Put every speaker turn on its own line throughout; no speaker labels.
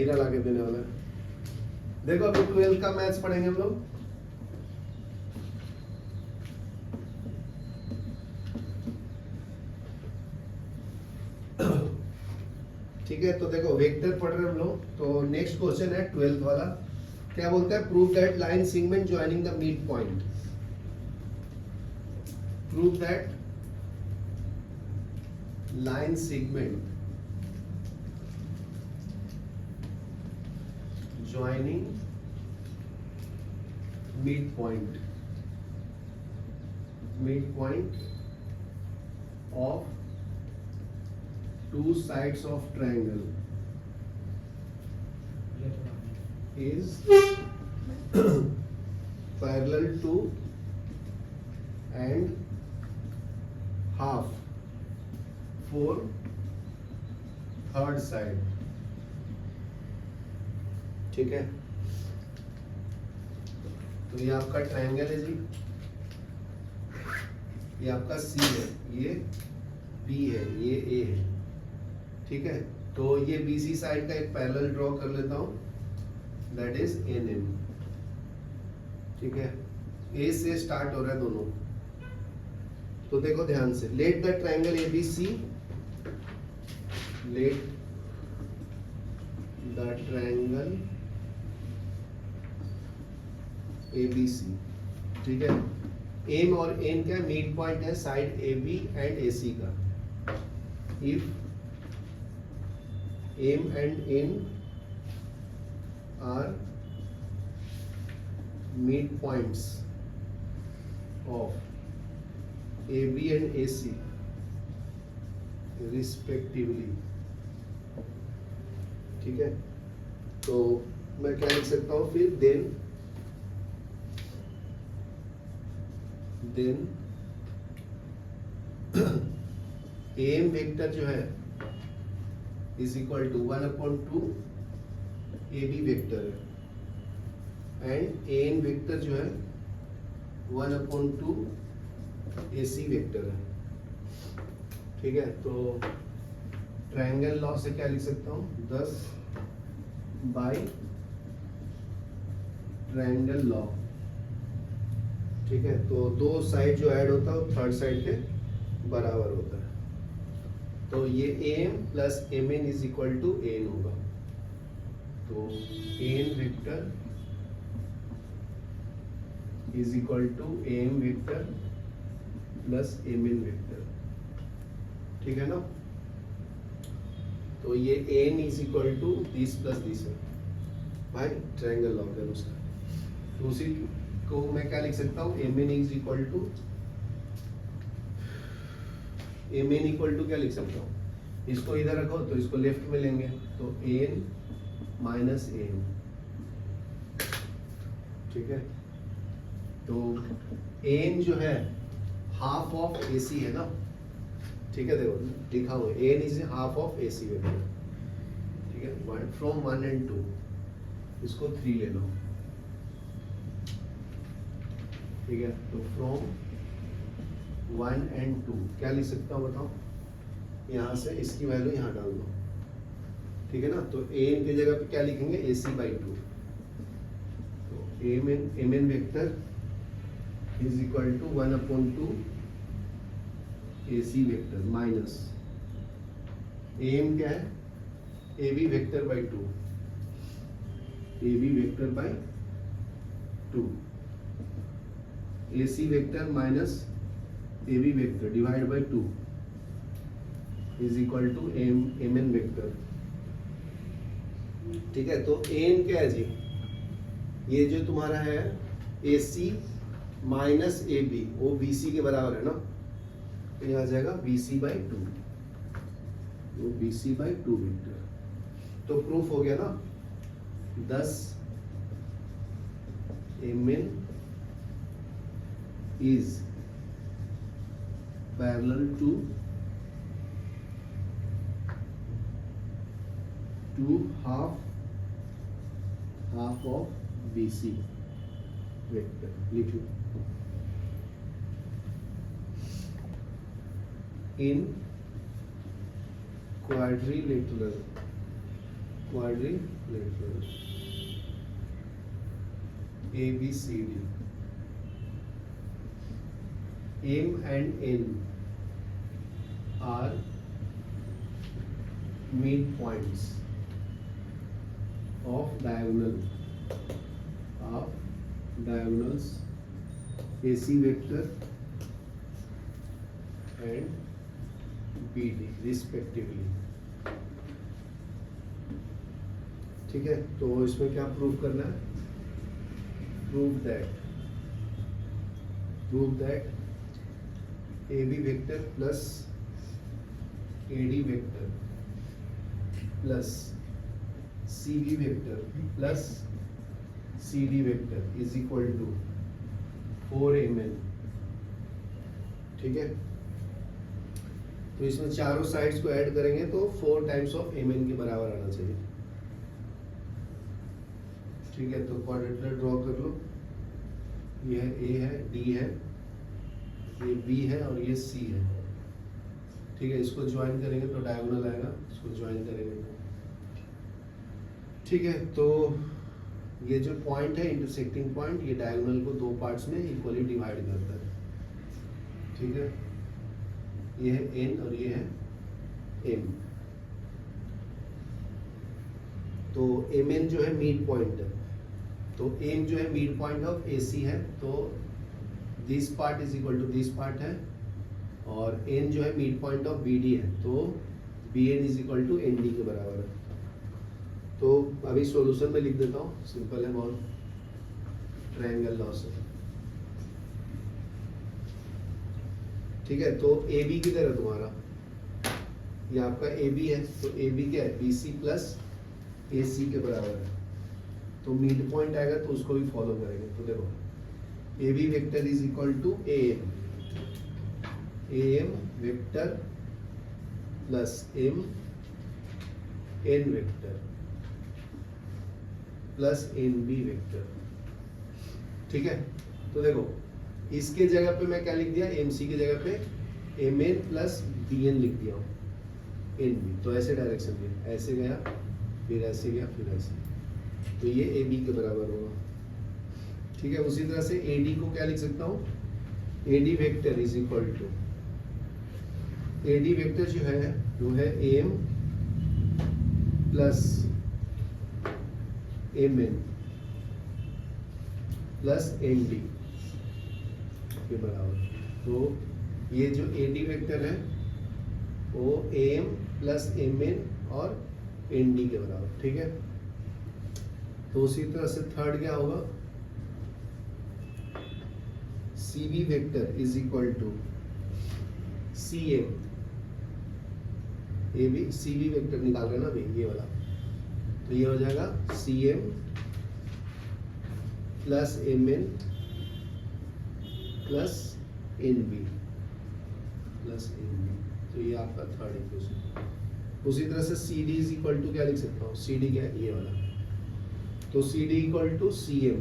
हीरा लाके देने वाला है। देखो अभी 12 का मैथ्स पढ़ेंगे हम लोग। ठीक है, तो देखो वेक्टर पढ़ रहे हम लोग। तो नेक्स्ट क्वेश्चन है 12th वाला। क्या बोलता है? Prove that line segment joining the mid point, prove that line segment joining midpoint of two sides of triangle is parallel to and half for third side। ठीक है, तो ये आपका ट्रायंगल है जी, ये आपका सी है, ये बी है, ये ए है। ठीक है, तो ये बीसी साइड का एक पैरेलल ड्रॉ कर लेता हूं, दैट इज एन एम। ठीक है, ए से स्टार्ट हो रहा है दोनों। तो देखो ध्यान से, let the triangle A B C, let the triangle ABC। ठीक है, एम और एन का मिड पॉइंट है साइड AB एंड AC का। If M and N are mid points of AB and AC respectively. ठीक है, तो मैं क्या लिख सकता हूं फिर? देन एम वेक्टर जो है is equal to 1/2 AB vector है, एंड एन वेक्टर जो है 1/2 AC वेक्टर है। ठीक है, तो ट्रायंगल लॉ से क्या लिख सकता हूँ? 10 बाय ट्रायंगल लॉ। ठीक है, तो दो साइड जो ऐड होता है वो थर्ड साइड के बराबर होता है। तो ये M plus M N is equal to N होगा। तो N vector is equal to M vector plus M N vector. ठीक है ना? तो ये N is equal to this plus this है भाई, ट्रायंगल लॉ के अनुसार। तो उसी को मैं क्या लिख सकता हूँ? M N is equal to, M N equal to क्या लिख सकता हूँ? इसको इधर रखो तो इसको लेफ्ट में लेंगे, तो एन माइनस एन। ठीक है, तो एन जो है हाफ ऑफ AC है ना। ठीक है, देखो लिखा हुआ है N is half of AC vector. ठीक है, फ्रॉम 1 and 2, इसको 3 ले लो। ठीक है, तो फ्रॉम 1 and 2 क्या लिख सकता हूँ बताओ? यहाँ से इसकी वैल्यू यहाँ डाल दो। ठीक है ना, तो एन की जगह पे क्या लिखेंगे? AC/2। तो M N vector is equal to 1/2 AC vector minus M क्या है? AB vector by 2, AB vector by 2, AC vector minus AB vector divide by 2 is equal to M N vector. ठीक है, तो एन क्या है जी? ये जो तुम्हारा है AC माइनस AB, वो BC के बराबर है ना। तो यह आ जाएगा BC/2, वो BC/2 वेक्टर। तो प्रूफ हो गया ना, 10 mn is parallel to half of BC vector. लिख लो, in quadrilateral quadrilateral ABCD. M and N are midpoints of diagonals AC vector and BD respectively. ठीक है, तो इसमें क्या प्रूव करना है? Prove that AB vector plus AD vector plus CB vector plus CD vector is equal to 4mn. ठीक है, तो इसमें चारों साइड्स को ऐड करेंगे तो 4 टाइम्स ऑफ mn के बराबर आना चाहिए. ठीक है, तो क्वाड्रेटिक ड्रॉ कर लो. ये A है, D है, ये B है और ये C है. ठीक है, इसको ज्वाइन करेंगे तो डायगोनल आएगा, इसको ज्वाइन करेंगे तो. ठीक है, तो ये जो पॉइंट है इंटरसेक्टिंग पॉइंट, ये डायगोनल को दो पार्ट्स में इक्वली डिवाइड करता है. ठीक है, ये है N और ये है M. तो Mn जो है मिड पॉइंट है, तो M जो है मिड पॉइंट ऑफ AC है, तो this part is equal to this part है, और N जो है मिड पॉइंट ऑफ BD है, तो BN is equal to ND के बराबर है. तो अभी सॉल्यूशन में लिख देता हूँ, सिंपल है बहुत. ट्रायंगल लॉस है. ठीक है, तो AB की तरह तुम्हारा ये आपका AB है, तो AB क्या है? BC प्लस AC के बराबर है. तो मिड पॉइंट आएगा तो उसको भी फॉलो करेंगे. तो देखो AB vector is equal to AM vector plus M N vector plus NB vector. ठीक है, तो देखो इसके जगह पे मैं क्या लिख दिया? MC की जगह पे MN प्लस BN लिख दिया हूँ, NB. तो ऐसे डायरेक्शन में ऐसे गया, फिर ऐसे गया, फिर ऐसे, तो ये AB के बराबर होगा. ठीक है, उसी तरह से AD को क्या लिख सकता हूँ? AD vector is equal to, AD vector जो है वो है AM plus MN plus ND के बराबर. तो ये जो AD वेक्टर है वो AM प्लस MN और ND के बराबर. ठीक है, तो उसी तरह से थर्ड क्या होगा? CB vector is equal to CM. AB CB vector निकाल रहे ना अभी, ये वाला, तो ये हो जाएगा CM plus MN plus NB plus NB. तो ये आपका थर्ड इक्वेशन. उसी तरह से CD इज इक्वल टू क्या लिख सकता हूँ? CD क्या है? ये वाला, तो CD equal to CM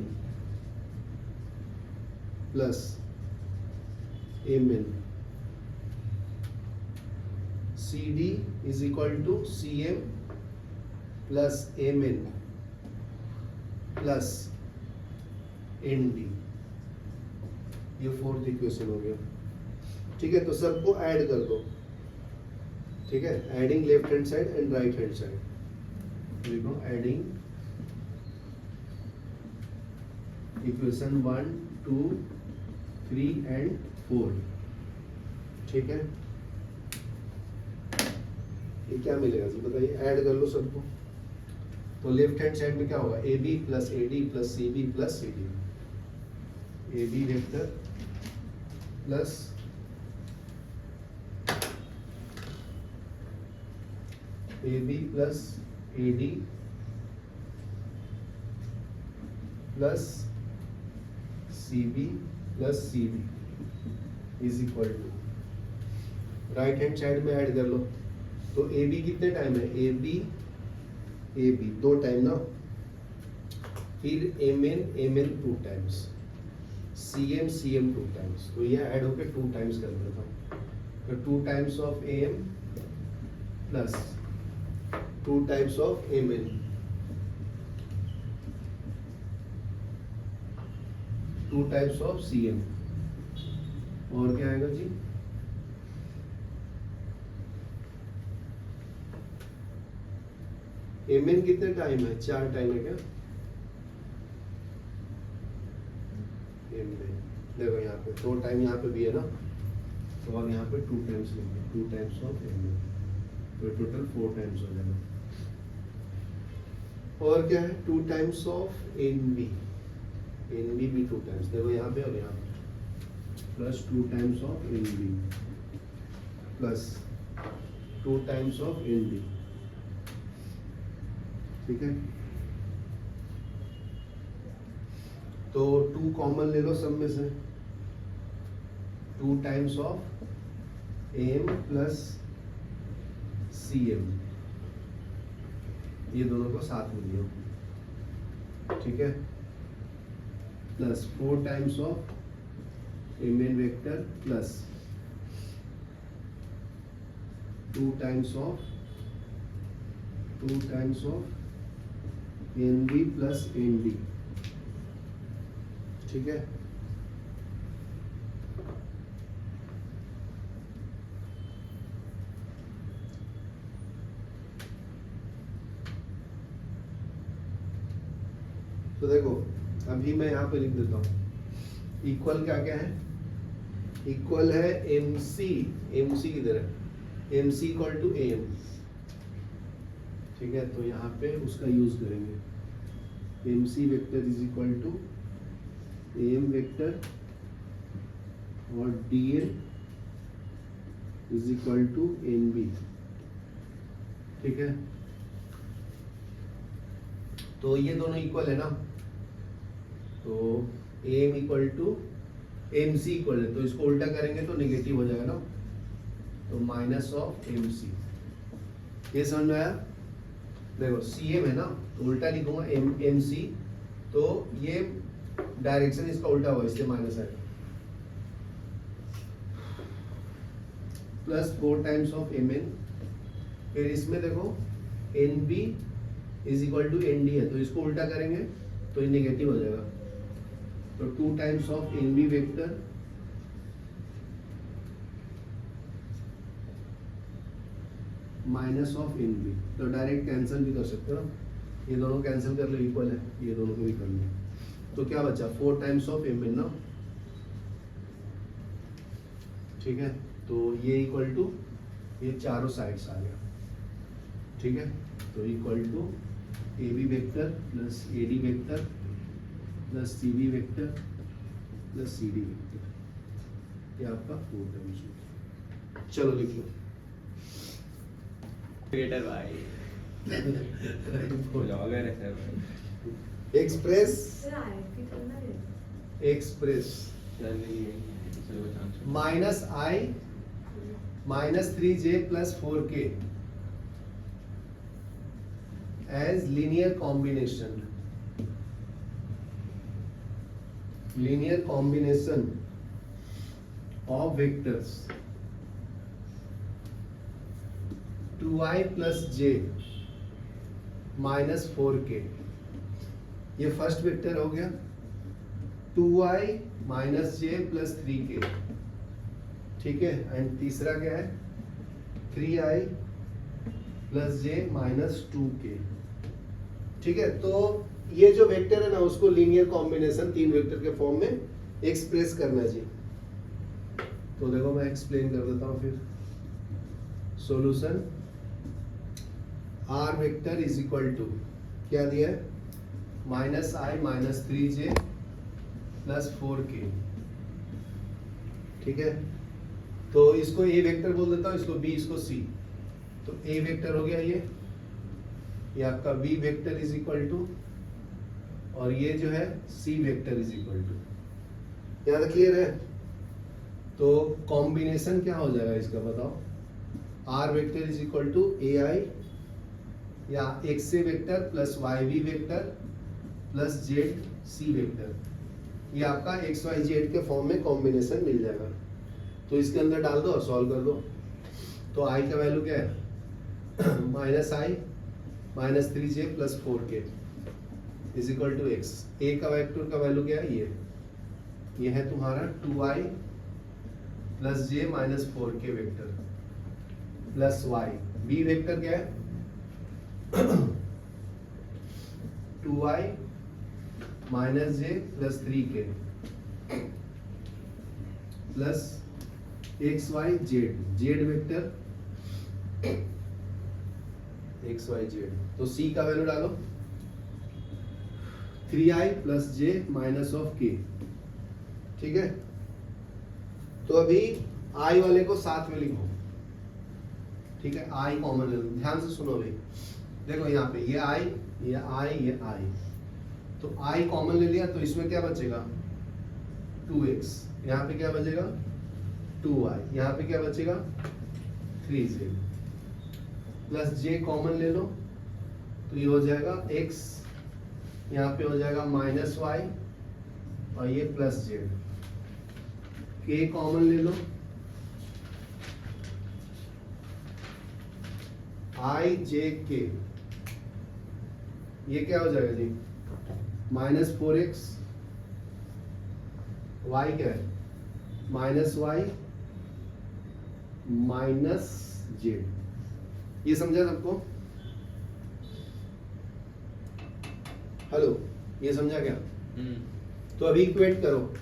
plus MN. CD is equal to CM plus MN plus ND. ये फोर्थ इक्वेशन हो गया. ठीक है, तो सबको ऐड कर दो. ठीक है, adding left hand side and right hand side. देखो एडिंग इक्वेशन 1, 2, 3 एंड 4. ठीक है, ये क्या मिलेगा जी बताइए? ऐड कर लो सबको. तो लेफ्ट हैंड साइड में क्या होगा? AB plus AD plus CB plus CD. AB vector plus AB plus AD plus CB plus CD is equal to, right hand side में ऐड कर लो. तो AB कितने टाइम है? AB 2 टाइम ना, फिर MN 2 टाइम्स, CM 2 टाइम्स. तो ये ऐड होकर 2 टाइम्स कर देता हूँ. तो 2 times of AM plus 2 times of MN 2 types of CM। और क्या आएगा जी, MN कितने टाइम है, 4 टाइम है क्या, MN देखो यहाँ पे 2 टाइम यहाँ पे भी है ना, तो और यहाँ पे 2 टाइम्स लेंगे, 2 टाइम्स ऑफ MN, तो टोटल 4 टाइम्स हो जाएगा। और क्या है, 2 टाइम्स ऑफ NB, NB भी 2 टाइम्स, देखो यहाँ पे और यहाँ पे, plus 2 times of NB plus 2 times of NB, ठीक है। तो 2 कॉमन ले लो सब में से, 2 times of AM plus CM, ये दोनों को साथ में लियो, ठीक है, plus 4 times of MN vector plus 2 times of NB plus ND, ठीक है। तो देखो अभी मैं यहाँ पे लिख देता हूँ, इक्वल क्या क्या है, इक्वल है MC, MC किधर है, MC इक्वल टू AM, ठीक है। तो यहाँ पे उसका यूज करेंगे, MC vector is equal to AM vector और DN is equal to NB, ठीक है। तो ये दोनों इक्वल है ना, तो AM equal to MC equal है, तो इसको उल्टा करेंगे तो नेगेटिव हो जाएगा ना, तो माइनस ऑफ MC, ये समझ में आया। देखो CM है ना, तो उल्टा लिखूंगा MC, तो ये डायरेक्शन इसका उल्टा होगा, इसलिए माइनस आएगा, प्लस 4 टाइम्स ऑफ MN, फिर इसमें देखो NB is equal to ND है, तो इसको उल्टा करेंगे तो ये नेगेटिव हो जाएगा, तो 2 times of NB vector minus of NB, तो डायरेक्ट कैंसिल भी कर सकते हो, ये दोनों कैंसिल कर लो, इक्वल है, ये दोनों को भी कर लो, तो क्या बचा 4 टाइम्स ऑफ MN ना, ठीक है। तो ये इक्वल टू ये चारों साइड्स आ गया, ठीक है। तो equal to AB vector plus AD vector plus CB vector plus CD vector, ये आपका 4 टाइम्स हो। चलो लिख लो,
क्रिएटर भाई ब्लॉगर है sir,
express minus I minus 3J plus 4K as linear combination of vectors 2I plus J minus 4K, ये first vector हो गया, 2I minus J plus 3K, ठीक है। एंड तीसरा क्या है, 3I plus J minus 2K, ठीक है। तो ये जो वेक्टर है ना, उसको लीनियर कॉम्बिनेशन 3 वेक्टर के फॉर्म में एक्सप्रेस करना चाहिए। तो देखो मैं एक्सप्लेन कर देता हूँ फिर, solution R vector is equal to क्या दिया है, minus I minus 3J plus 4K, ठीक है। तो इसको A वेक्टर बोल देता हूँ, इसको B, इसको C, तो A वेक्टर हो गया ये आपका B vector is equal to, और ये जो है C vector is equal to, यहाँ तक क्लियर है। तो कॉम्बिनेशन क्या हो जाएगा इसका बताओ, R vector is equal to AI या XA vector plus YB vector plus ZC vector, ये आपका XYZ के फॉर्म में कॉम्बिनेशन मिल जाएगा। तो इसके अंदर डाल दो और सॉल्व कर दो। तो I का वैल्यू क्या है, minus I minus 3J plus 4K is equal to X। A का वेक्टर का वैल्यू क्या है, ये ये है तुम्हारा 2i plus j minus 4k vector plus y। b vector क्या है 2i minus j plus 3k plus x y z. Z vector x y z. तो c का वैल्यू डालो 3i plus j minus of k। ठीक है, तो अभी i वाले को साथ में लिखो। ठीक है, i कॉमन ले लो, ध्यान से सुनो भाई। देखो यहाँ पे ये i, ये i, ये i, तो i कॉमन ले लिया तो इसमें क्या बचेगा 2x, यहाँ पे क्या बचेगा 2i, यहाँ पे क्या बचेगा 3z प्लस j कॉमन ले लो तो ये हो जाएगा x, यहाँ पे हो जाएगा माइनस y और ये प्लस z। k कॉमन ले लो, i j k, ये क्या हो जाएगा जी माइनस 4x, y क्या है माइनस y माइनस जेड। ये समझा सबको? हेलो, ये समझा क्या? तो अभी इक्वेट करो,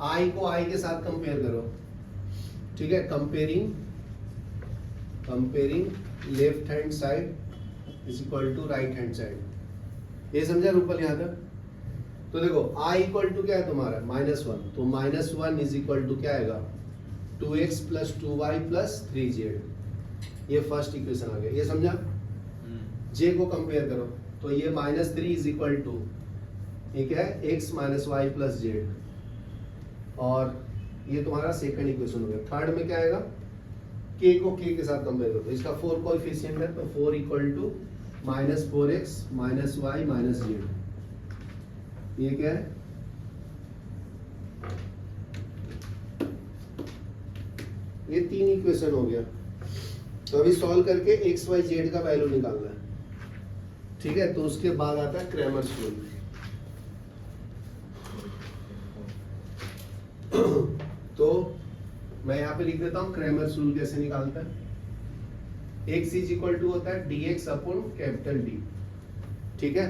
i को i के साथ कंपेयर करो। ठीक है, comparing left hand side is equal to right hand side. ये समझा रूपल यहाँ तक? तो देखो i इक्वल टू क्या है तुम्हारा -1, तो -1 इज इक्वल टू क्या आएगा 2x plus 2y plus 3z। ये फर्स्ट इक्वेशन आ गया, ये समझा? j को कंपेयर करो तो ये -3 इज इक्वल टू ये क्या है x minus Y plus Z, और ये तुम्हारा सेकंड इक्वेशन हो गया। थर्ड में क्या आएगा k को k के साथ कंपेयर करो, इसका 4 कोएफिशिएंट है तो 4 इक्वल टू -4x minus Y minus Z. ये क्या है ये 3 इक्वेशन हो गया। तो अभी सॉल्व करके एक्स वाई जेड का वैल्यू निकालना है। ठीक है, तो उसके बाद आता है क्रैमर्स रूल। तो मैं यहाँ पे लिख देता हूँ क्रैमर्स रूल कैसे निकालता है। x इज इक्वल टू होता है dx अपॉन कैपिटल D। ठीक है,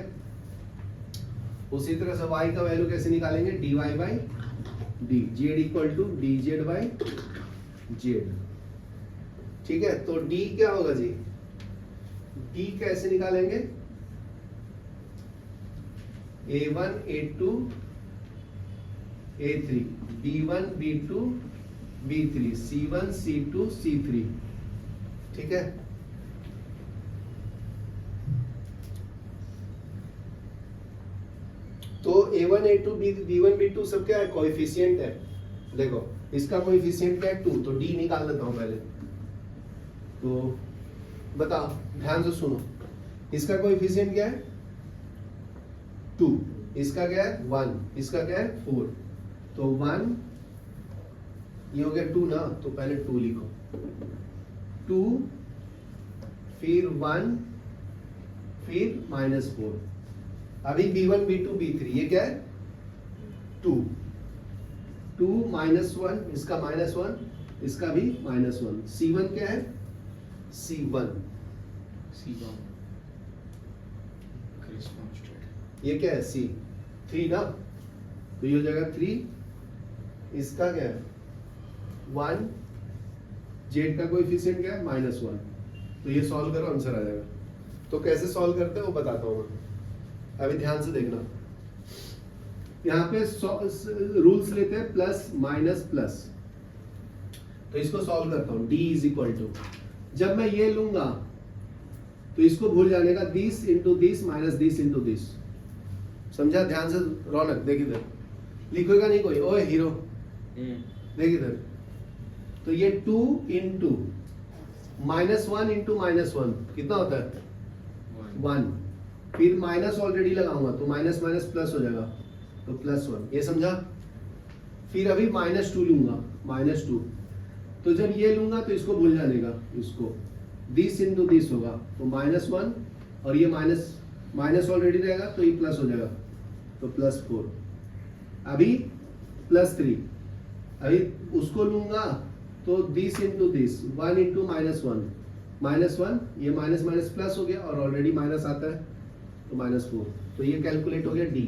उसी तरह से y का वैल्यू कैसे निकालेंगे dy by d। z equal to dz by z। ठीक है, तो d क्या होगा जी, d कैसे निकालेंगे a1 a2 a3 b1 b2 b3 c1 c2 c3। ठीक है, तो a1 a2 b1 b2 सब क्या है कोएफिशिएंट है। देखो इसका कोएफिशिएंट क्या है 2, तो d निकाल लेता हूं पहले। तो बताओ ध्यान से सुनो, इसका कोएफिशिएंट क्या है 2, इसका क्या है 1, इसका क्या है 4। तो 1 ये हो गया 2 ना, तो पहले 2 लिखो, 2 फिर 1 फिर -4। अभी b1 b2 b3 ये क्या है 2 -1, इसका -1, इसका भी -1। c1 क्या है c1 ये क्या है c3 ना, तो ये हो जाएगा 3। इसका क्या है 1, जेड का कोएफिशिएंट क्या है -1। तो ये सॉल्व करो, आंसर आ जाएगा। तो कैसे सॉल्व करते हैं वो बताता हूँ मैं, अभी ध्यान से देखना। यहाँ पे रूल्स लेते हैं प्लस माइनस प्लस, तो इसको सॉल्व करता हूँ। d इज इक्वल टू, जब मैं ये लूंगा तो इसको भूल जाने का, this into this minus this into this. समझा? ध्यान से रौनक देख इधर, लिखेगा नहीं कोई, ओए हीरो देख इधर। तो ये 2 इंटू -1 इंटू -1 कितना होता है 1, फिर माइनस ऑलरेडी लगाऊंगा तो माइनस माइनस प्लस हो जाएगा तो +1। ये समझा? फिर अभी -2 लूंगा, -2, तो जब ये लूंगा तो इसको भूल जाने का, इसको दिस इंटू दिस होगा तो -1, और ये माइनस ऑलरेडी रहेगा तो ये प्लस हो जाएगा तो +4। अभी +3, अभी उसको लूंगा तो दिस इंटू दिस, 1 इंटू -1, -1, ये माइनस माइनस प्लस हो गया और ऑलरेडी माइनस आता है तो -4, तो ये कैलकुलेट हो गया D।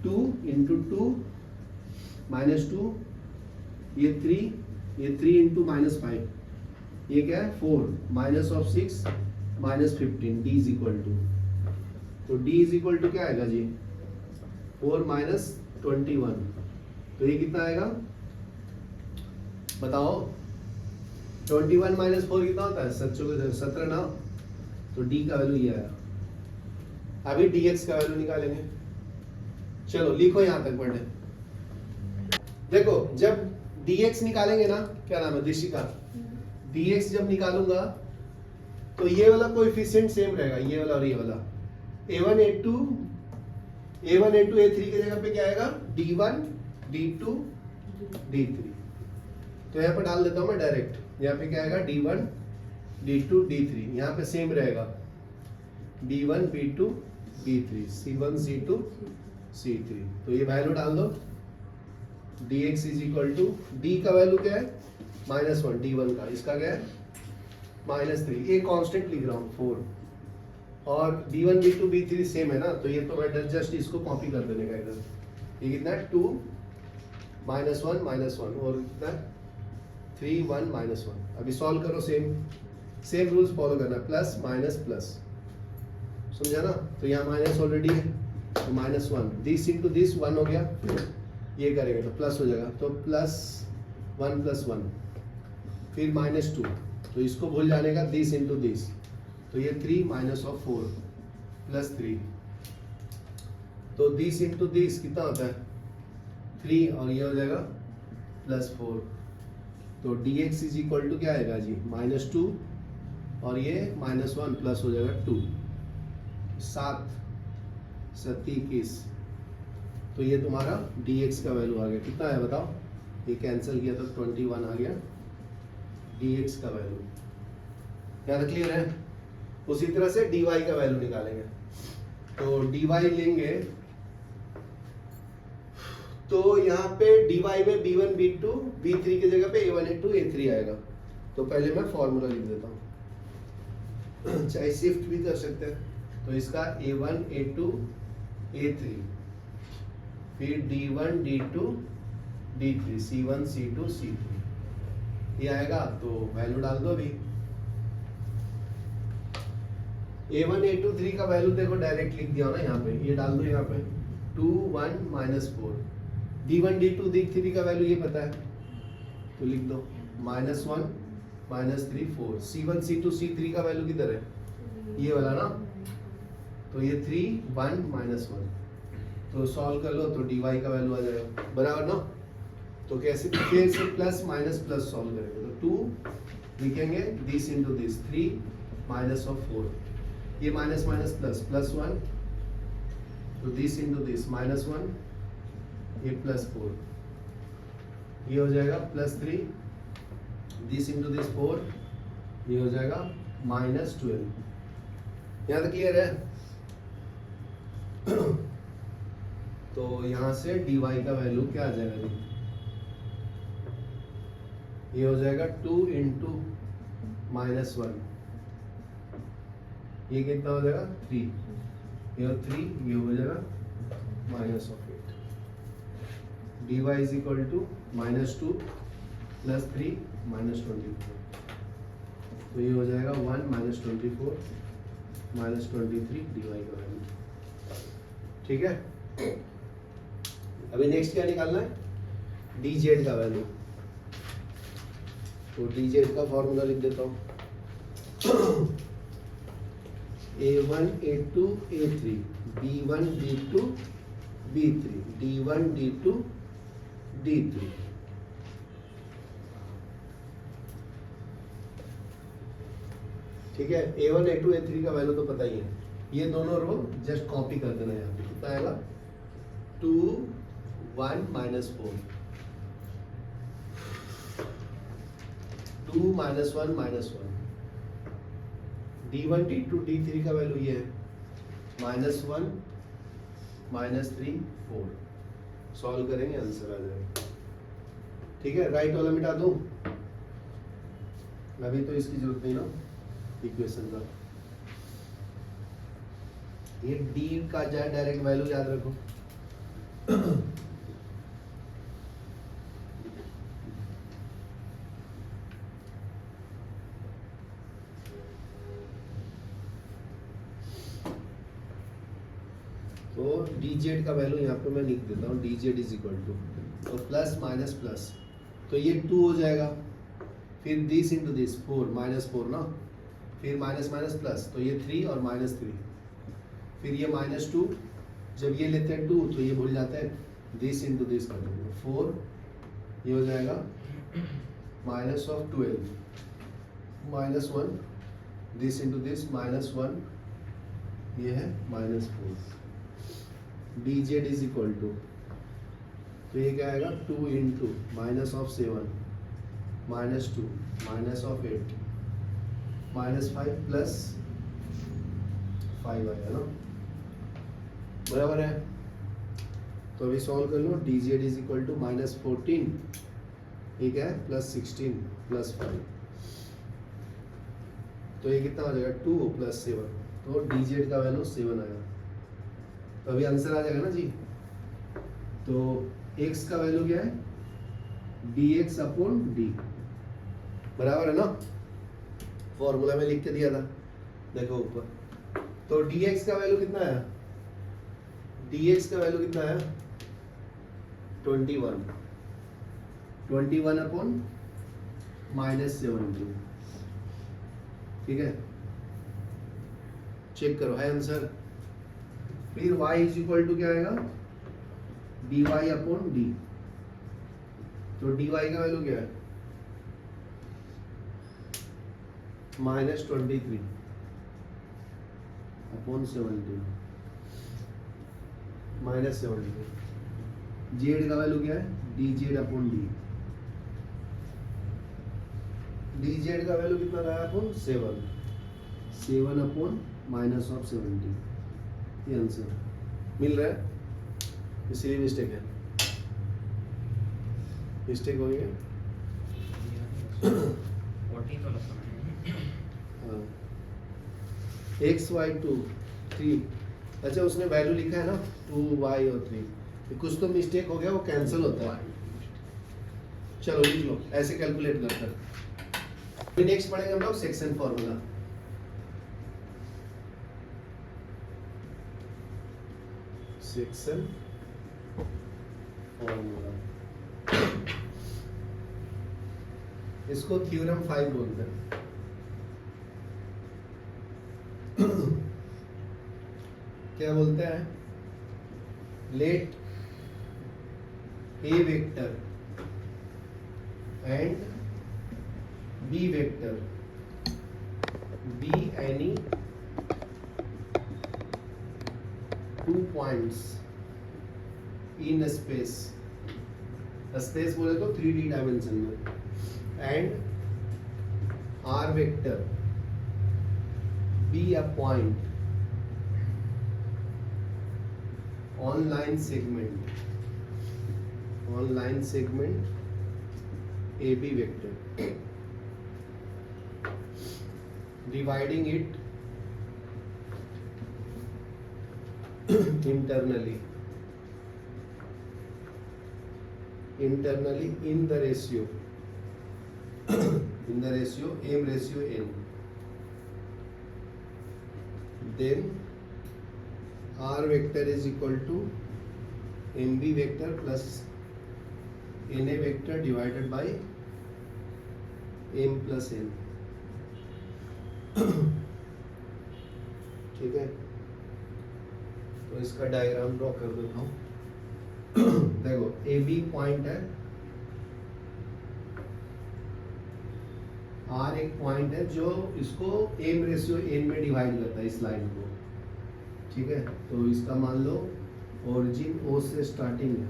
2 इंटू 2 -2, ये 3 इंटू -5, ये क्या है 4, minus of 6 -15, D is equal to, तो D इज इक्वल टू क्या आएगा जी 4 माइनस 21, तो ये कितना आएगा बताओ। 21 माइनस 4 कितना होता है 17 ना, तो D का वैल्यू ये आया। अभी dx का वैल्यू निकालेंगे, चलो लिखो यहां तक पढ़े। देखो जब dx निकालेंगे ना, क्या नाम है दिशिका, dx जब निकालूंगा तो ये वाला कोएफिशिएंट सेम रहेगा, ये वाला और ये वाला, a1 a2 a3 की जगह पे क्या आएगा d1 d2 d3, तो यहाँ पे डाल देता हूं मैं डायरेक्ट, यहाँ पे क्या आएगा d1 d2 d3, यहाँ पे सेम रहेगा b1 b2 b3 c1 c2 c3, तो ये वैल्यू डाल दो। dx is equal to, d का वैल्यू क्या है -1, d1 का, इसका क्या है -3, ये कांस्टेंट लिख रहा हूँ 4, और b1 b2 b3 सेम है ना, तो ये तो मैं जस्ट इसको कॉपी कर देने का इधर, ये कितना है 2 -1 -1 और कितना है 3 1 -1। अभी सॉल्व करो, सेम रूल्स फॉलो करना, प्लस माइनस प्लस, समझा ना, तो यहाँ माइनस ऑलरेडी है तो -1, दिस इंटू दिस 1 हो गया, ये करेंगे तो प्लस हो जाएगा, तो +1 + 1, फिर -2, तो इसको भूल जाने का, दिस इंटू दिस, तो ये 3 माइनस ऑफ 4 +3, तो दिस इंटू दिस कितना होता है 3, और ये हो जाएगा +4, तो dx इज इक्वल टू क्या आएगा जी -2, और ये -1 प्लस हो जाएगा 2, 7 7 21, तो ये तुम्हारा dx का वैल्यू आ गया, कितना है बताओ, ये कैंसिल किया तो 21 आ गया dx का वैल्यू। क्या क्लियर है? उसी तरह से dy का वैल्यू निकालेंगे, तो dy लेंगे तो यहाँ पे dy में b1 b2 b3 की जगह पे a1 a2 a3 आएगा, तो पहले मैं फॉर्मूला लिख देता हूँ, चाहे शिफ्ट भी कर सकते हैं, तो इसका a1 a2 a3, फिर d1 d2 d3 c1 c2 c3, ये आएगा, तो वैल्यू डाल दो अभी। a1 a2 3 का वैल्यू देखो डायरेक्ट लिख दिया ना यहाँ पे, ये डाल दो यहाँ पे 2 1 -4, d1 d2 d3 का वैल्यू ये पता है तो लिख दो -1 -3 4, c1 c2 c3 का वैल्यू किधर है ये वाला ना, तो ये 3 1 -1, तो सॉल्व कर लो तो dy का वैल्यू आ जाएगा, बराबर ना। तो कैसे फिर से प्लस माइनस प्लस सॉल्व करेंगे, तो 2 लिखेंगे this into this, 3 minus of 4, ये माइनस माइनस प्लस +1, तो दिस इंटू दिस -1, ये +4, ये हो जाएगा +3, दिस इंटू दिस 4, ये हो जाएगा -12। यहाँ तक क्लियर है? तो यहाँ से dy का वैल्यू क्या आ जाएगा जी, ये हो जाएगा 2 इंटू -1, ये कितना हो जाएगा 3, ये 3, ये हो जाएगा -8, dy इज इक्वल टू -2 + 3 -24, तो ये हो जाएगा 1 -24 -23 dy का वैल्यू, ठीक है। अभी नेक्स्ट क्या निकालना है, dz का वैल्यू, तो dz का फॉर्मूला लिख देता हूँ, a1 a2 a3 b1 b2 b3 d1 d2 d3, ठीक है। a1 a2 a3 का वैल्यू तो पता ही है, ये दोनों रो जस्ट कॉपी कर देना, यहाँ पे कितना आएगा 2 1 -4, 2 -1 -1, d1 d2 d3 का वैल्यू ये है -1 -3 4, सॉल्व करेंगे आंसर आ जाएगा। ठीक है, राइट वाला मिटा दूं, अभी तो इसकी जरूरत नहीं ना इक्वेशन का। ये डी का जाए डायरेक्ट वैल्यू याद रखो। तो डी जेड का वैल्यू यहाँ पे मैं लिख देता हूँ, D Z is equal to, तो प्लस माइनस प्लस, तो ये 2 हो जाएगा, फिर दिस इंटू दिस 4 माइनस 4 ना, फिर माइनस माइनस प्लस, तो ये 3 और माइनस 3, फिर ये माइनस 2, जब ये लेते हैं 2 तो ये भूल जाते हैं, दिस इंटू दिस कर देंगे 4, ये हो जाएगा minus of 12 minus 1, this into this minus 1, ये है minus 4। D Z is equal to, तो ये क्या आएगा 2 into minus of 7 minus 2 minus of 8 minus 5 plus 5 आएगा ना, बराबर है। तो अभी सॉल्व कर लो, d Z is equal to minus 14, ठीक है, प्लस 16 प्लस 5, तो ये कितना हो जाएगा 2 प्लस 7, तो डी जेड का वैल्यू 7 आएगा। तो अभी आंसर आ जाएगा ना जी। तो x का वैल्यू क्या है, dx अपॉन डी, बराबर है ना, फॉर्मूला में लिख के दिया था, देखो ऊपर। तो dx का वैल्यू कितना है, dx का वैल्यू कितना है 21, 21 अपॉन माइनस 17, ठीक है, चेक करो है आंसर। फिर y इज इक्वल टू क्या आएगा, dy अपॉन डी, तो dy का वैल्यू क्या है माइनस 23 अपॉन 17 माइनस 17, जेड का वैल्यू क्या है D Z upon D, D Z का वैल्यू कितना रहा है अपॉन 7 अपॉन माइनस ऑफ 17, ये आंसर मिल रहा है, इसलिए मिस्टेक है, मिस्टेक हो गई है।
14 तो लगता है।
एक्स वाई 2 3, अच्छा उसने वैल्यू लिखा है ना 2y और 3, कुछ तो मिस्टेक हो गया, वो कैंसिल होता है। चलो लिख लो, ऐसे कैलकुलेट करकर। नेक्स्ट पढ़ेंगे हम लोग सेक्शन फॉर्मूला। सेक्शन फॉर्मूला, इसको थ्योरम 5 बोलते हैं। क्या बोलते हैं, let A vector and B vector be any 2 points in space, space बोले तो 3D डायमेंशन में, and R vector be a point on line segment A B vector, dividing it internally in the ratio m ratio n, then r vector is equal to mb vector plus na vector divided by m plus n, ठीक है। तो इसका diagram draw कर देता हूँ। देखो A B point है, are एक पॉइंट है जो इसको एम रेशियो एन में डिवाइड करता है इस लाइन को, ठीक है। तो इसका मान लो ओरिजिन ओ से स्टार्टिंग है,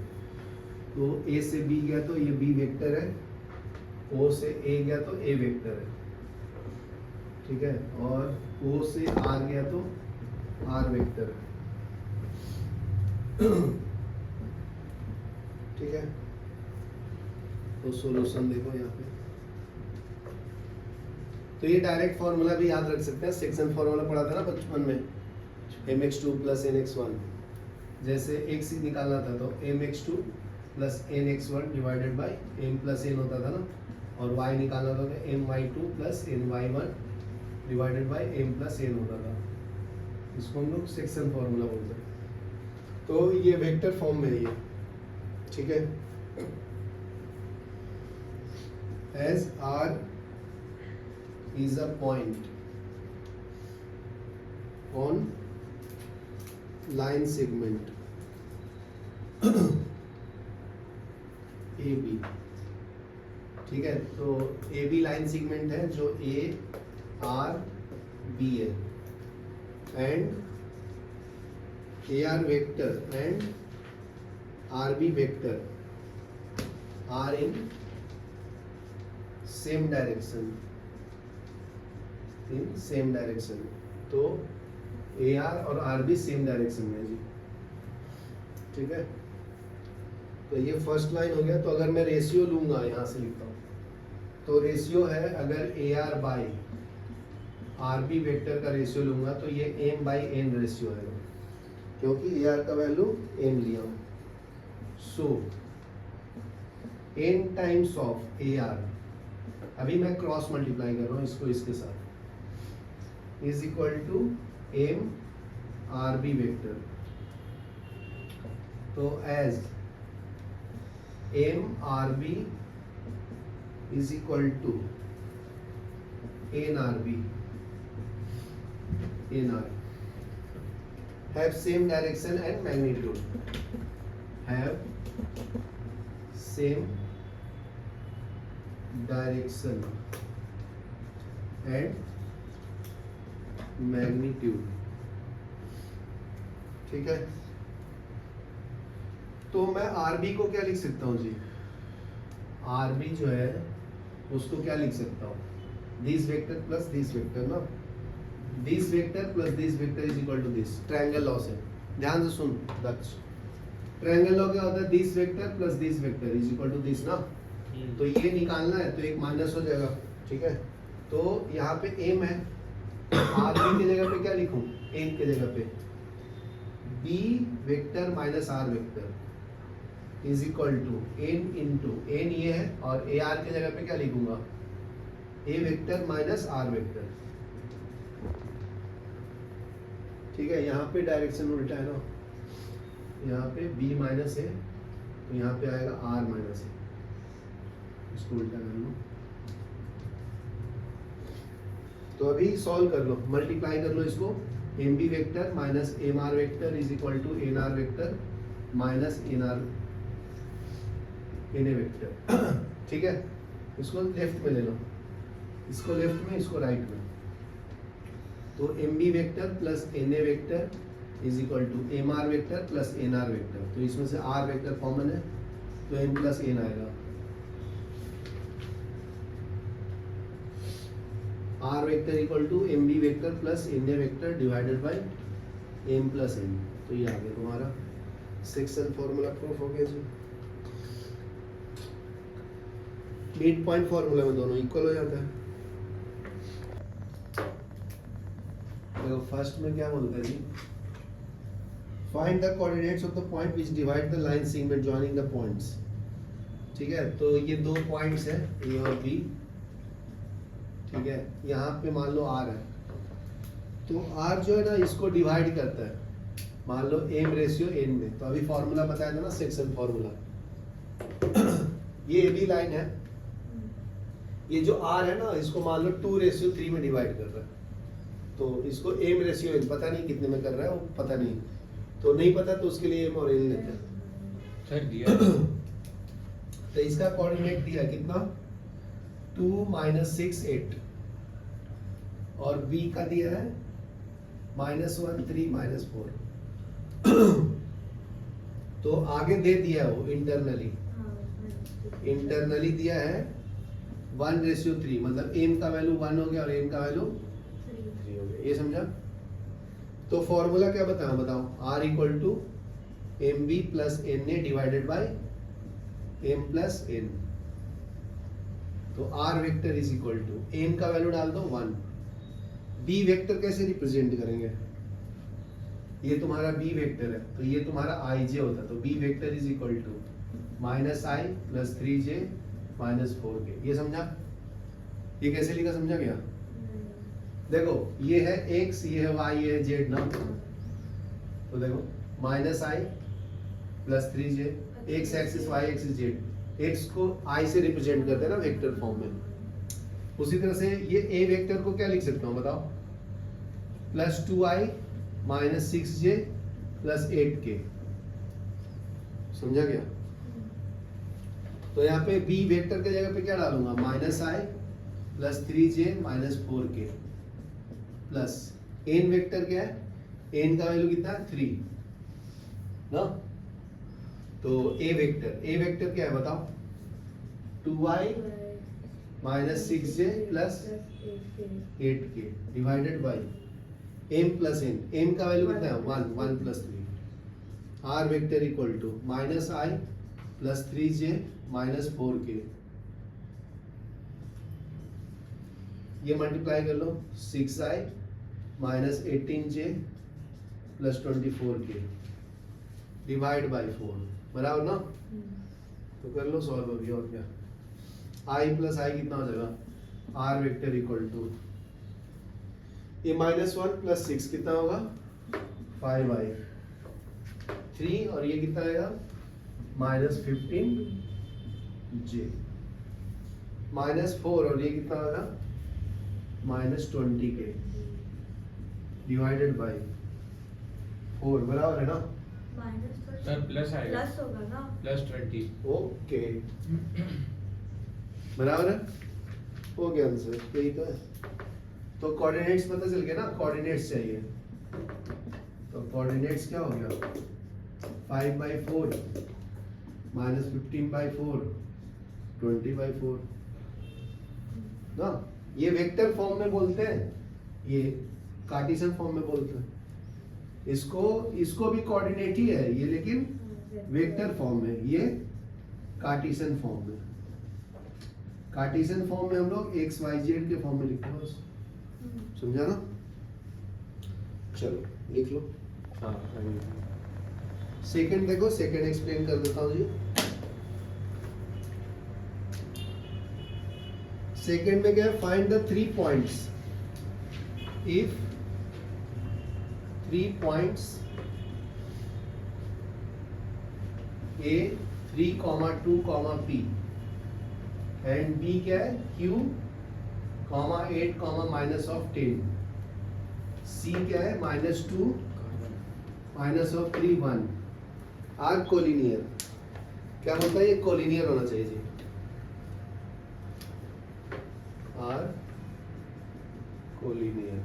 तो ए से बी गया तो ये बी वेक्टर है, ओ से ए गया तो ए वेक्टर है, ठीक है, और ओ से आर गया तो आर वेक्टर है। ठीक है, तो सॉल्यूशन देखो यहाँ पे। तो ये डायरेक्ट फॉर्मूला भी याद रख सकते हैं, सेक्शन फॉर्मूला पढ़ा था ना बचपन में, mx2 प्लस nx1। जैसे x निकालना था तो mx2 plus nx1 divided by m plus n होता था ना, और y निकालना था तो my2 plus ny1 divided by m plus n होता था। इसको हम लोग सेक्शन फॉर्मूला बोलते हैं। तो ये वेक्टर फॉर्म में है ये, ठीक है। As r is a point on line segment AB, ठीक है। तो AB लाइन सेगमेंट है जो A R B है, and AR vector and RB vector are in same direction, in same direction. तो AR और RB सेम डायरेक्शन में है जी, ठीक है। तो ये फर्स्ट लाइन हो गया। तो अगर मैं रेशियो लूंगा, यहाँ से लिखता हूँ, तो रेशियो है अगर AR बाई RB वेक्टर का रेशियो लूंगा तो ये m बाई n रेशियो है, क्योंकि AR का वैल्यू m लिया हूँ। सो n टाइम्स ऑफ AR, अभी मैं क्रॉस मल्टीप्लाई कर रहा हूँ इसको इसके साथ, is equal to m RB vector. तो as m RB is equal to n RB, nr have same direction and magnitude, have same direction and magnitude, ठीक है। तो मैं RB को क्या लिख सकता हूँ जी, RB जो है उसको क्या लिख सकता हूँ, this vector plus this vector ना, this vector plus this vector is equal to this. Triangle law से ध्यान से सुन दक्ष, ट्रायंगल लॉ क्या होता है, this vector plus this vector is equal to this ना। तो ये निकालना है तो एक माइनस हो जाएगा, ठीक है। तो यहाँ पे m है, RB की जगह पे क्या लिखूं, m की जगह पे b vector minus r vector is equal to n into n ये है, और AR की जगह पे क्या लिखूंगा, a vector minus r vector, ठीक है। यहाँ पे डायरेक्शन उल्टा है ना, यहाँ पे b माइनस है तो यहाँ पे आएगा r माइनस है, इसको उल्टा कर लो। तो अभी सॉल्व कर लो, मल्टीप्लाई कर लो इसको, mb vector minus mr vector is equal to nr vector minus nr na vector, ठीक है। इसको लेफ्ट में ले लो, इसको लेफ्ट में, इसको राइट में। तो mb vector plus na vector is equal to mr vector plus nr vector. तो इसमें से r वेक्टर कॉमन है तो m प्लस n आएगा, r vector equal to mb vector plus na vector divided by m plus n। तो ये आ गया तुम्हारा सेक्शन फॉर्मूला प्रूफ हो गया जी। मिड पॉइंट फॉर्मूला में दोनों इक्वल हो जाता है। देखो फर्स्ट में क्या बोलता है जी, find the coordinates of the point which divide the line segment joining the points, ठीक है। तो ये दो पॉइंट्स हैं A और B, ठीक है। यहाँ पे मान लो R है, तो R जो है ना इसको डिवाइड करता है, मान लो m रेशियो n में। तो अभी फॉर्मूला बताया था ना, सेक्शन फॉर्मूला। ये AB लाइन है, ये जो R है ना इसको मान लो 2:3 में डिवाइड कर रहा है, तो इसको m रेशियो n पता नहीं कितने में कर रहा है, वो पता नहीं, तो नहीं पता तो उसके लिए m और n लेते हैं।
सर दिया
तो इसका कोऑर्डिनेट दिया कितना, 2 -6 8, और B का दिया है -1 3 -4। तो आगे दे दिया है वो इंटरनली, इंटरनली दिया है 1:3, मतलब m का वैल्यू 1 हो गया और n का वैल्यू 3 हो गया, ये समझा। तो फॉर्मूला क्या बताओ, R equal to mb plus na divided by m plus n। तो r vector is equal to n का वैल्यू डाल दो 1। b वेक्टर कैसे रिप्रेजेंट करेंगे? ये तुम्हारा b वेक्टर है तो ये तुम्हारा ij होता है, तो b vector is equal to minus I plus 3j minus 4k। ये समझा? ये कैसे लिखा, समझा क्या? देखो ये है x, ये है y, ये है z ना। तो देखो माइनस आई plus 3j, x axis y axis z, x को i से रिप्रेजेंट करते हैं ना वेक्टर फॉर्म में। उसी तरह से ये a वेक्टर को क्या लिख सकता हूँ बताओ? Plus 2i minus 6j plus 8k। समझा क्या? तो यहाँ पे b वेक्टर के जगह पे क्या डालूंगा? माइनस आई plus 3j minus 4k plus n vector क्या है? n का वैल्यू कितना है? 3 ना। तो a वेक्टर क्या है बताओ? 2y minus 6j plus 8k divided by m plus n। m का वैल्यू कितना है? 1 plus 3। r vector equal to minus i plus 3j minus 4k। ये मल्टीप्लाई कर लो 6i minus 18j plus 24k divide by 4 बराबर ना। तो कर लो सॉल्व अभी, और क्या? i प्लस आई कितना हो जाएगा? r वेक्टर इक्वल टू ये माइनस 1 प्लस 6 कितना होगा? 5i 3 और ये कितना आएगा? माइनस 15j माइनस 4 और ये कितना होगा? माइनस 20k डिवाइडेड बाई 4 बराबर है ना।
सर प्लस आएगा,
प्लस होगा ना,
प्लस 20।
ओके बराबर है, हो गया आंसर, यही तो है। तो कोऑर्डिनेट्स पता चल गया ना, कोऑर्डिनेट्स चाहिए। तो कोऑर्डिनेट्स क्या हो गया? 5/4 माइनस 15/4 20/4 ना। ये वेक्टर फॉर्म में बोलते हैं, ये कार्टेशियन फॉर्म में बोलते हैं। इसको भी कोऑर्डिनेट ही है ये, लेकिन वेक्टर फॉर्म में, ये कार्टेशियन फॉर्म में। कार्टेशियन फॉर्म में हम लोग x y z के फॉर्म में लिखते हैं बस। समझा ना? चलो लिख लो। हाँ सेकंड देखो, सेकंड एक्सप्लेन कर देता हूँ जी। सेकंड में क्या है? Find the 3 points if 3 points A 3, 2, P and B क्या है? Q, 8, minus of 10। C क्या है? -2, माइनस ऑफ 3, 1 आर कोलिनियर। क्या बोलता है? ये कोलिनियर होना चाहिए जी। Are collinear.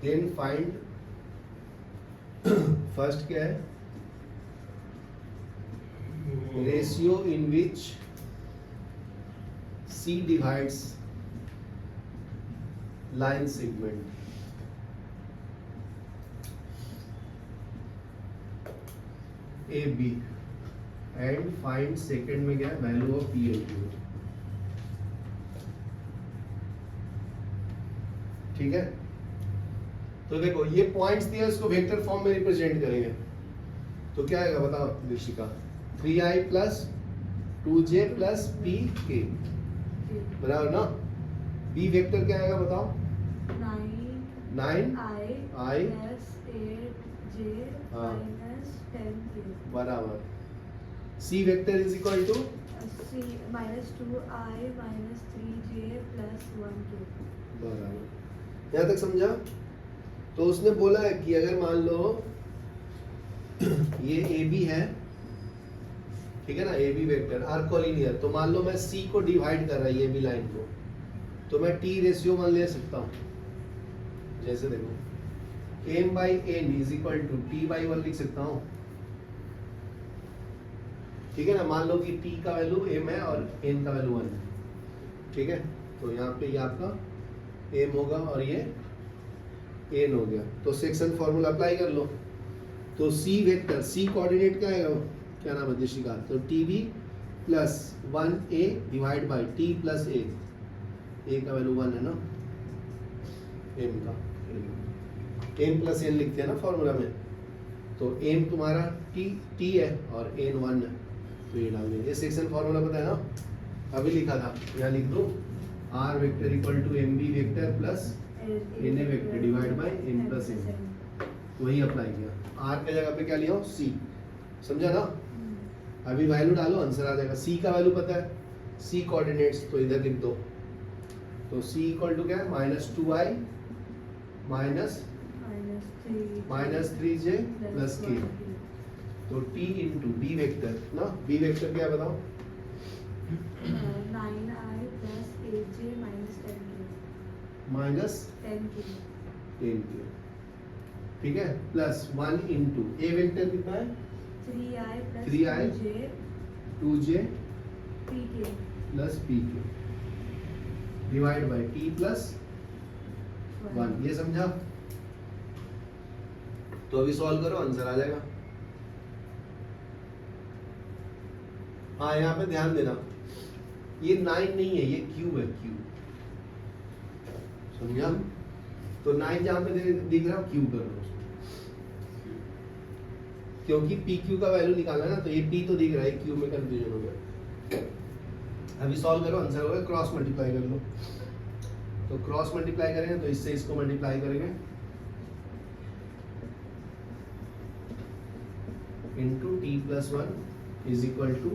Then find first क्या है? Ratio in which C divides line segment। AB and find second में क्या है? वैल्यू ऑफ P और Q। ठीक है, तो देखो ये पॉइंट्स दिए, इसको वेक्टर फॉर्म में रिप्रेजेंट करेंगे। तो क्या आएगा बताओ Dikshika? 3i plus 2j plus pk बराबर ना। B वेक्टर क्या आएगा बताओ? 9 I
प्लस 8j
हाँ।
माइनस 10k
बराबर। C vector is equal to
c minus 2i minus 3j plus 1k।
बराबर। यहाँ तक समझा? तो उसने बोला है कि अगर मान लो ये AB है, ठीक है ना, AB वेक्टर आर कोलिनियर, तो मान लो मैं C को डिवाइड कर रहा है AB लाइन को, तो मैं T रेशियो मान ले सकता हूँ। जैसे देखो m/n is equal to T/1 लिख सकता हूँ। ठीक है ना, मान लो कि T का वैल्यू m है और n का वैल्यू 1 है। ठीक है, तो यहाँ पे ये आपका m होगा और ये n हो गया। तो सेक्शन फॉर्मूला अप्लाई कर लो। तो सी वेक्टर, सी कोऑर्डिनेट क्या है, क्या नाम है दिशिका, तो TB plus 1a divide by T plus ए, ए का वैल्यू 1 है ना, एम का एम प्लस एन लिखते हैं ना फॉर्मूला में, तो एम तुम्हारा टी है और एन 1 है, तो ये डाल देंगे। ये सेक्शन फॉर्मूला पता है ना, अभी लिखा था, यहाँ लिख दो R vector equal to M B vector plus N A vector divide by N plus N, वही अप्लाई किया। आर के जगह पे क्या लिया, सी, समझा ना। अभी वैल्यू डालो, आंसर आ जाएगा। सी का वैल्यू पता है, सी कोऑर्डिनेट्स तो इधर लिख दो, तो सी इक्वल टू क्या है, -2i minus 3j plus k, तो t इंटू बी वेक्टर ना, बी वेक्टर क्या है बताओ,
9i plus 8j minus 10k
minus
10k
10k, ठीक है, प्लस 1 इंटू ए वेक्टर कितना है,
3i plus
3i 2j
3k
plus pk divide by t plus 1, ये समझा। तो अभी सॉल्व करो, आंसर आ जाएगा। हाँ यहाँ पे ध्यान देना, ये 9 नहीं है, ये क्यूब है, क्यूब, समझा। तो 9 जहां पे दिख रहा है क्यूब कर लो उसको, क्योंकि पी क्यू का वैल्यू निकालना है ना, तो ये पी तो दिख रहा है, क्यू में कंफ्यूजन हो गया। अभी सॉल्व करो, आंसर होगा, क्रॉस मल्टीप्लाई कर लो, तो क्रॉस मल्टीप्लाई करेंगे तो इससे इसको मल्टीप्लाई करेंगे into T plus 1 is equal to